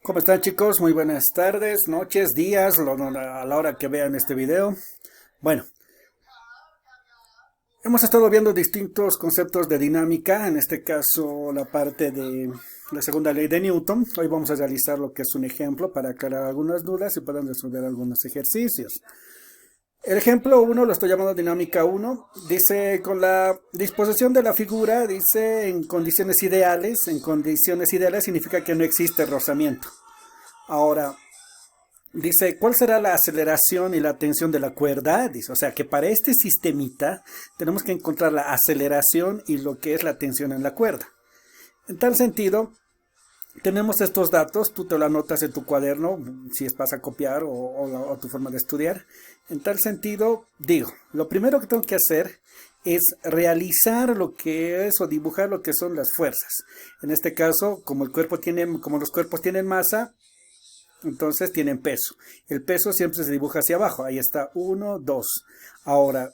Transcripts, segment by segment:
¿Cómo están, chicos? Muy buenas tardes, noches, días, a la hora que vean este video. Bueno, hemos estado viendo distintos conceptos de dinámica, en este caso la parte de la segunda ley de Newton. Hoy vamos a realizar lo que es un ejemplo para aclarar algunas dudas y puedan resolver algunos ejercicios. El ejemplo 1 lo estoy llamando dinámica 1. Dice, con la disposición de la figura, dice en condiciones ideales. En condiciones ideales significa que no existe rozamiento. Ahora, dice, ¿cuál será la aceleración y la tensión de la cuerda? Dice, o sea que para este sistemita tenemos que encontrar la aceleración y lo que es la tensión en la cuerda. En tal sentido, tenemos estos datos, tú te lo anotas en tu cuaderno, si es vas a copiar o tu forma de estudiar. En tal sentido, digo, lo primero que tengo que hacer es realizar lo que es o dibujar lo que son las fuerzas. En este caso, como los cuerpos tienen masa, entonces tienen peso. El peso siempre se dibuja hacia abajo. Ahí está, 1, 2. Ahora,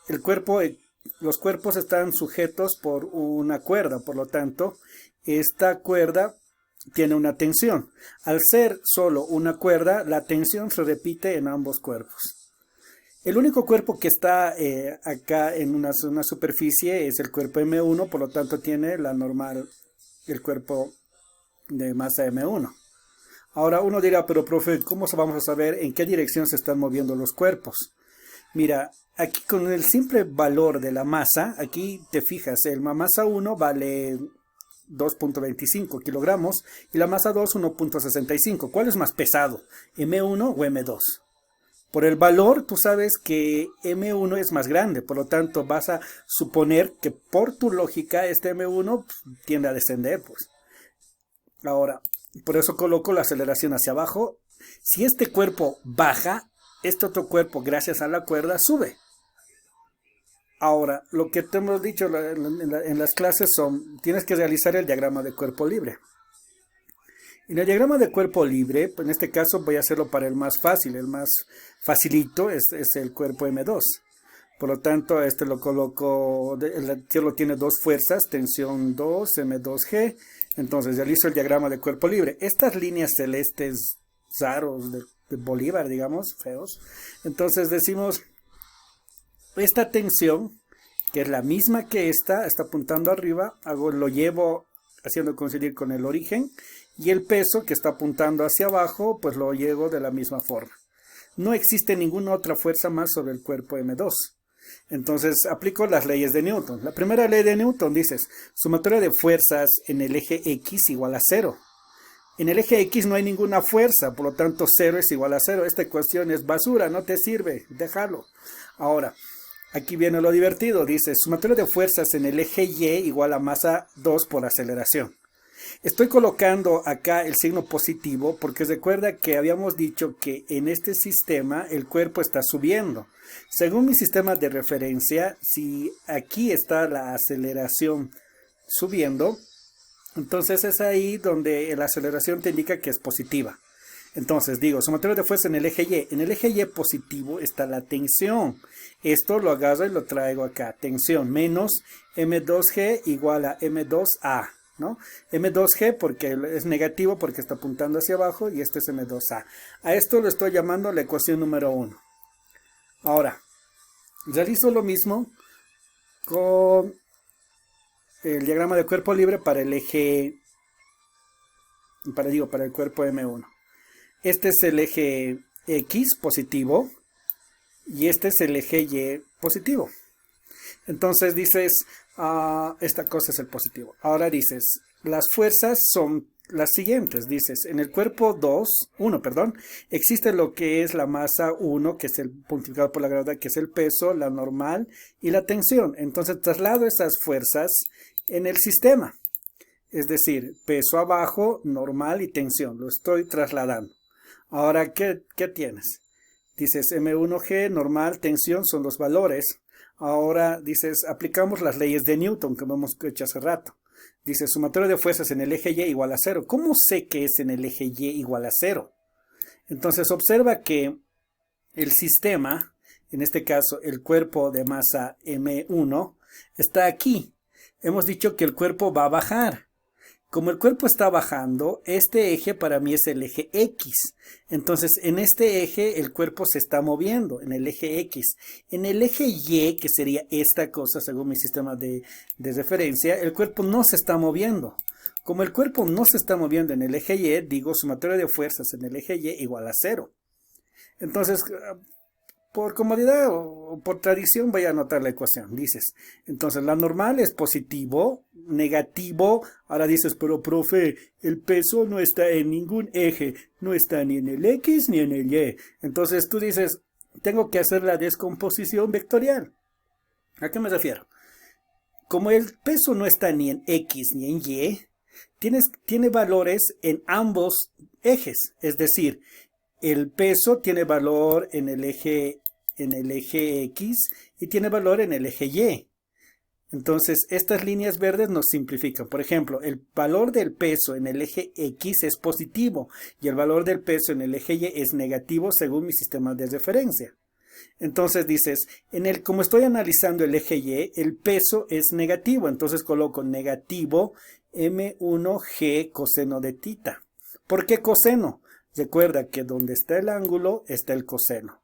los cuerpos están sujetos por una cuerda, por lo tanto, esta cuerda tiene una tensión. Al ser solo una cuerda, la tensión se repite en ambos cuerpos. El único cuerpo que está acá en una superficie es el cuerpo M1, por lo tanto tiene la normal, el cuerpo de masa M1. Ahora uno dirá, pero profe, ¿cómo vamos a saber en qué dirección se están moviendo los cuerpos? Mira, aquí con el simple valor de la masa, aquí te fijas, la masa 1 vale 2.25 kilogramos y la masa 2 1.65. ¿Cuál es más pesado? ¿M1 o M2? Por el valor, tú sabes que M1 es más grande, por lo tanto vas a suponer que por tu lógica este M1 tiende a descender, pues. Ahora, por eso coloco la aceleración hacia abajo. Si este cuerpo baja, este otro cuerpo, gracias a la cuerda, sube. Ahora, lo que te hemos dicho en las clases tienes que realizar el diagrama de cuerpo libre. En el diagrama de cuerpo libre, en este caso voy a hacerlo para el más fácil, el más facilito es el cuerpo M2. Por lo tanto, este lo coloco, el cielo tiene dos fuerzas, tensión 2, M2G. Entonces realizo el diagrama de cuerpo libre. Estas líneas celestes raros de Bolívar, digamos, feos. Entonces decimos, esta tensión, que es la misma que esta, está apuntando arriba, lo llevo haciendo coincidir con el origen. Y el peso, que está apuntando hacia abajo, pues lo llevo de la misma forma. No existe ninguna otra fuerza más sobre el cuerpo M2. Entonces aplico las leyes de Newton. La primera ley de Newton dice, sumatoria de fuerzas en el eje X igual a 0. En el eje X no hay ninguna fuerza, por lo tanto 0 es igual a 0. Esta ecuación es basura, no te sirve, déjalo. Ahora, aquí viene lo divertido, dice, sumatoria de fuerzas en el eje Y igual a masa 2 por aceleración. Estoy colocando acá el signo positivo porque recuerda que habíamos dicho que en este sistema el cuerpo está subiendo. Según mi sistema de referencia, si aquí está la aceleración subiendo, entonces es ahí donde la aceleración te indica que es positiva. Entonces digo, sumatoria de fuerza en el eje Y. En el eje Y positivo está la tensión. Esto lo agarro y lo traigo acá. Tensión menos M2G igual a M2A. ¿No? M2G porque es negativo porque está apuntando hacia abajo y este es M2A. A esto lo estoy llamando la ecuación número 1. Ahora, realizo lo mismo con el diagrama de cuerpo libre para el eje, para el cuerpo M1. Este es el eje X positivo y este es el eje Y positivo. Entonces dices, esta cosa es el positivo. Ahora dices, las fuerzas son las siguientes. Dices, en el cuerpo 1, existe lo que es la masa 1, que es el multiplicado por la gravedad, que es el peso, la normal y la tensión. Entonces traslado esas fuerzas en el sistema. Es decir, peso abajo, normal y tensión. Lo estoy trasladando. Ahora, ¿qué tienes? Dices, M1G, normal, tensión son los valores. Ahora dices, aplicamos las leyes de Newton que hemos hecho hace rato. Dice, sumatoria de fuerzas en el eje Y igual a 0. ¿Cómo sé que es en el eje Y igual a 0? Entonces observa que el sistema, en este caso el cuerpo de masa M1, está aquí. Hemos dicho que el cuerpo va a bajar. Como el cuerpo está bajando, este eje para mí es el eje X. Entonces, en este eje el cuerpo se está moviendo, en el eje X. En el eje Y, que sería esta cosa según mi sistema de referencia, el cuerpo no se está moviendo. Como el cuerpo no se está moviendo en el eje Y, digo sumatoria de fuerzas en el eje Y igual a 0. Entonces, por comodidad o por tradición voy a anotar la ecuación. Dices, entonces la normal es positivo, negativo. Ahora dices, pero profe, el peso no está en ningún eje, no está ni en el X ni en el Y. Entonces tú dices, tengo que hacer la descomposición vectorial. ¿A qué me refiero? Como el peso no está ni en X ni en Y, tiene valores en ambos ejes. Es decir, el peso tiene valor en el eje X y tiene valor en el eje Y. Entonces, estas líneas verdes nos simplifican. Por ejemplo, el valor del peso en el eje X es positivo y el valor del peso en el eje Y es negativo según mi sistema de referencia. Entonces dices, como estoy analizando el eje Y, el peso es negativo. Entonces coloco negativo M1G coseno de tita. ¿Por qué coseno? Recuerda que donde está el ángulo está el coseno.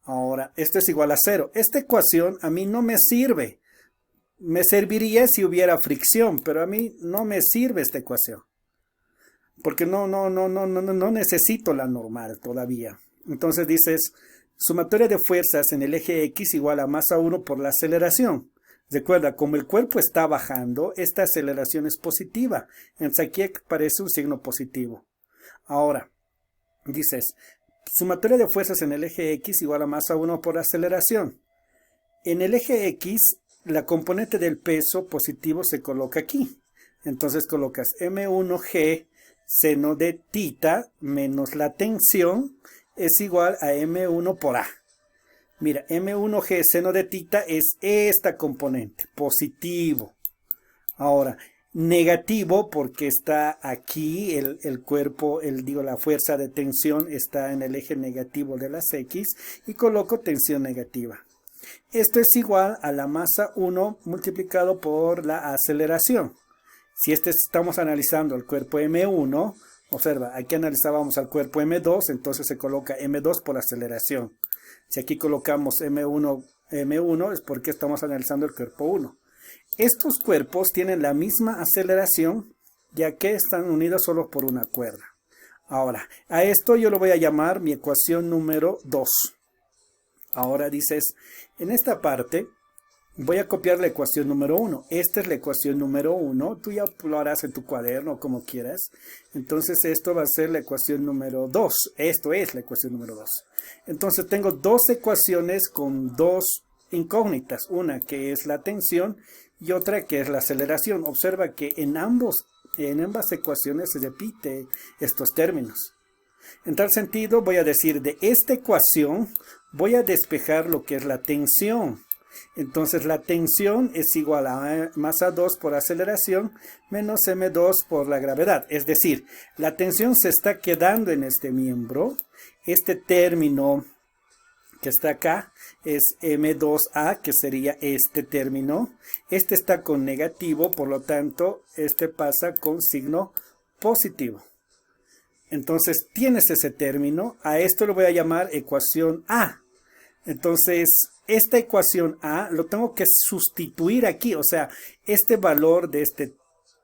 Ahora, esto es igual a 0. Esta ecuación a mí no me sirve. Me serviría si hubiera fricción, pero a mí no me sirve esta ecuación. Porque no necesito la normal todavía. Entonces dices, sumatoria de fuerzas en el eje X igual a masa 1 por la aceleración. Recuerda, como el cuerpo está bajando, esta aceleración es positiva. Entonces aquí aparece un signo positivo. Ahora, dices, sumatoria de fuerzas en el eje X igual a masa 1 por aceleración. En el eje X, la componente del peso positivo se coloca aquí. Entonces colocas M1G seno de tita menos la tensión es igual a M1 por A. Mira, M1G seno de tita es esta componente, positivo. Ahora, negativo porque está aquí el cuerpo, la fuerza de tensión está en el eje negativo de las X y coloco tensión negativa. Esto es igual a la masa 1 multiplicado por la aceleración. Si estamos analizando el cuerpo M1, observa, aquí analizábamos al cuerpo M2, entonces se coloca M2 por aceleración. Si aquí colocamos M1 es porque estamos analizando el cuerpo 1. Estos cuerpos tienen la misma aceleración, ya que están unidos solo por una cuerda. Ahora, a esto yo lo voy a llamar mi ecuación número 2. Ahora dices, en esta parte voy a copiar la ecuación número 1. Esta es la ecuación número 1. Tú ya lo harás en tu cuaderno, como quieras. Entonces esto va a ser la ecuación número 2. Esto es la ecuación número 2. Entonces tengo dos ecuaciones con dos incógnitas. Una que es la tensión y otra que es la aceleración. Observa que en ambas ecuaciones se repite estos términos. En tal sentido voy a decir de esta ecuación voy a despejar lo que es la tensión. Entonces la tensión es igual a masa 2 por aceleración menos M2 por la gravedad. Es decir, la tensión se está quedando en este miembro. Este término que está acá es M2A, que sería este término. Este está con negativo, por lo tanto, este pasa con signo positivo. Entonces tienes ese término. A esto lo voy a llamar ecuación A. Entonces, esta ecuación A lo tengo que sustituir aquí. O sea, este valor de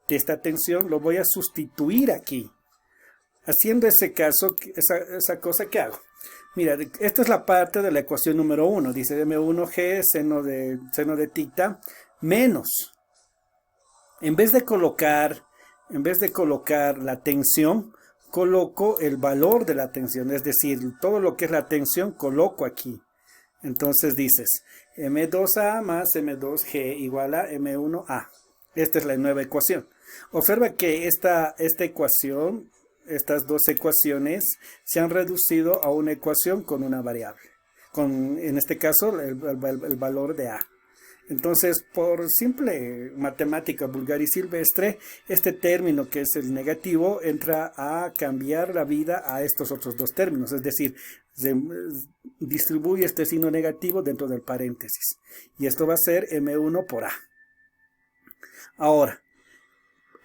esta tensión lo voy a sustituir aquí. Haciendo ese caso, esa cosa que hago. Mira, esta es la parte de la ecuación número 1. Dice M1G seno de tita menos. En vez de colocar la tensión, coloco el valor de la tensión. Es decir, todo lo que es la tensión coloco aquí. Entonces dices M2A más M2G igual a M1A. Esta es la nueva ecuación. Observa que esta ecuación, estas dos ecuaciones, se han reducido a una ecuación con una variable. En este caso, el valor de A. Entonces, por simple matemática vulgar y silvestre, este término que es el negativo entra a cambiar la vida a estos otros dos términos. Es decir, se distribuye este signo negativo dentro del paréntesis. Y esto va a ser M1 por A. Ahora,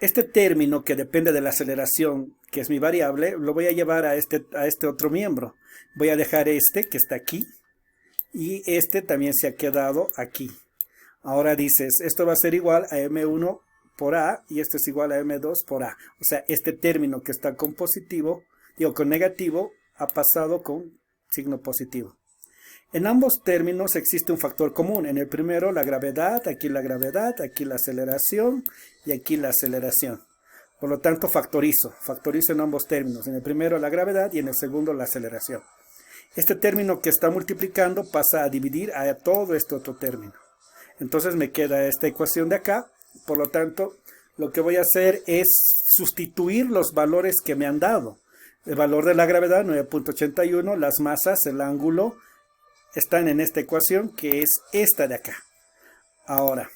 este término que depende de la aceleración, que es mi variable, lo voy a llevar a este otro miembro. Voy a dejar este que está aquí y este también se ha quedado aquí. Ahora dices, esto va a ser igual a M1 por A y esto es igual a M2 por A. O sea, este término que está con positivo, con negativo, ha pasado con signo positivo. En ambos términos existe un factor común. En el primero la gravedad, aquí la aceleración y aquí la aceleración. Por lo tanto factorizo en ambos términos. En el primero la gravedad y en el segundo la aceleración. Este término que está multiplicando pasa a dividir a todo este otro término. Entonces me queda esta ecuación de acá. Por lo tanto, lo que voy a hacer es sustituir los valores que me han dado. El valor de la gravedad, 9.81, las masas, el ángulo, están en esta ecuación que es esta de acá. Ahora,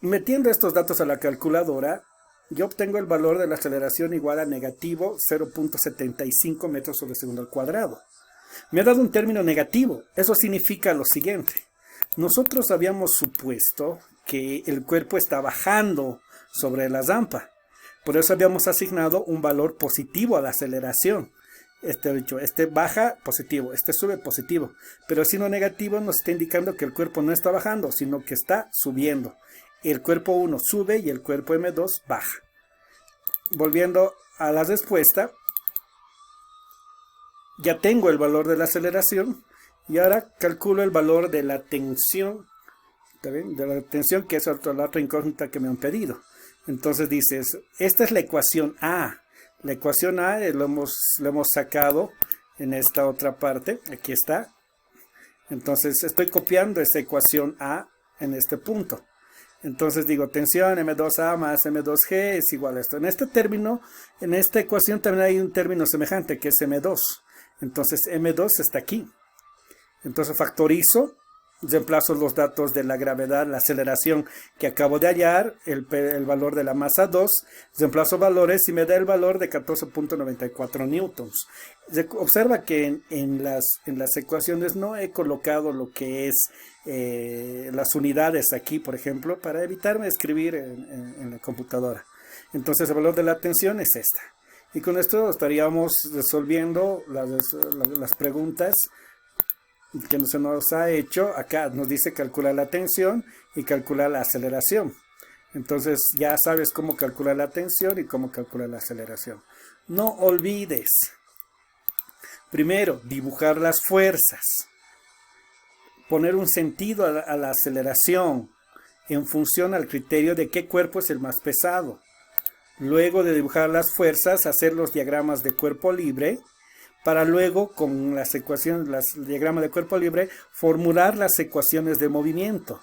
metiendo estos datos a la calculadora, yo obtengo el valor de la aceleración igual a negativo 0.75 metros sobre segundo al cuadrado. Me ha dado un término negativo. Eso significa lo siguiente. Nosotros habíamos supuesto que el cuerpo está bajando sobre la rampa. Por eso habíamos asignado un valor positivo a la aceleración. Este baja positivo, este sube positivo. Pero el signo negativo nos está indicando que el cuerpo no está bajando, sino que está subiendo. El cuerpo 1 sube y el cuerpo M2 baja. Volviendo a la respuesta, ya tengo el valor de la aceleración y ahora calculo el valor de la tensión. ¿Está bien? De la tensión, que es la otra incógnita que me han pedido. Entonces dices, esta es la ecuación A. La ecuación A lo hemos sacado en esta otra parte. Aquí está. Entonces estoy copiando esa ecuación A en este punto. Entonces digo, tensión M2A más M2G es igual a esto. En este término, en esta ecuación también hay un término semejante que es M2. Entonces M2 está aquí. Entonces factorizo. Reemplazo los datos de la gravedad, la aceleración que acabo de hallar, el valor de la masa 2, reemplazo valores y me da el valor de 14.94 newtons. Observa que en las ecuaciones no he colocado lo que es las unidades aquí, por ejemplo, para evitarme escribir en la computadora. Entonces el valor de la tensión es esta. Y con esto estaríamos resolviendo las preguntas que se nos ha hecho. Acá nos dice calcular la tensión y calcular la aceleración. Entonces ya sabes cómo calcular la tensión y cómo calcular la aceleración. No olvides, primero, dibujar las fuerzas, poner un sentido a la aceleración en función al criterio de qué cuerpo es el más pesado. Luego de dibujar las fuerzas, hacer los diagramas de cuerpo libre, para luego, con las ecuaciones, el diagrama de cuerpo libre, formular las ecuaciones de movimiento.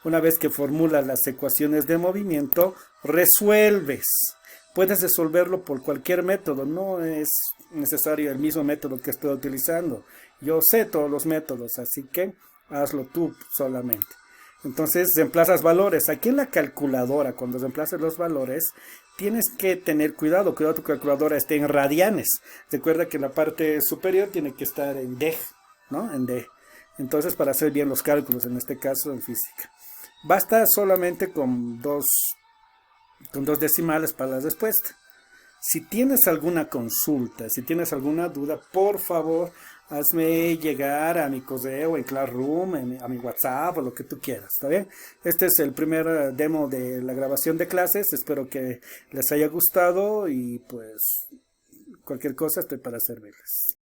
Una vez que formulas las ecuaciones de movimiento, resuelves. Puedes resolverlo por cualquier método, no es necesario el mismo método que estoy utilizando. Yo sé todos los métodos, así que hazlo tú solamente. Entonces reemplazas valores. Aquí en la calculadora, cuando reemplaces los valores, tienes que tener cuidado que tu calculadora esté en radianes. Recuerda que la parte superior tiene que estar en D, ¿no? En D. Entonces, para hacer bien los cálculos, en este caso en física. Basta solamente con dos decimales para la respuesta. Si tienes alguna consulta, si tienes alguna duda, por favor, hazme llegar a mi correo en Classroom, a mi WhatsApp o lo que tú quieras, ¿está bien? Este es el primer demo de la grabación de clases. Espero que les haya gustado y pues cualquier cosa estoy para servirles.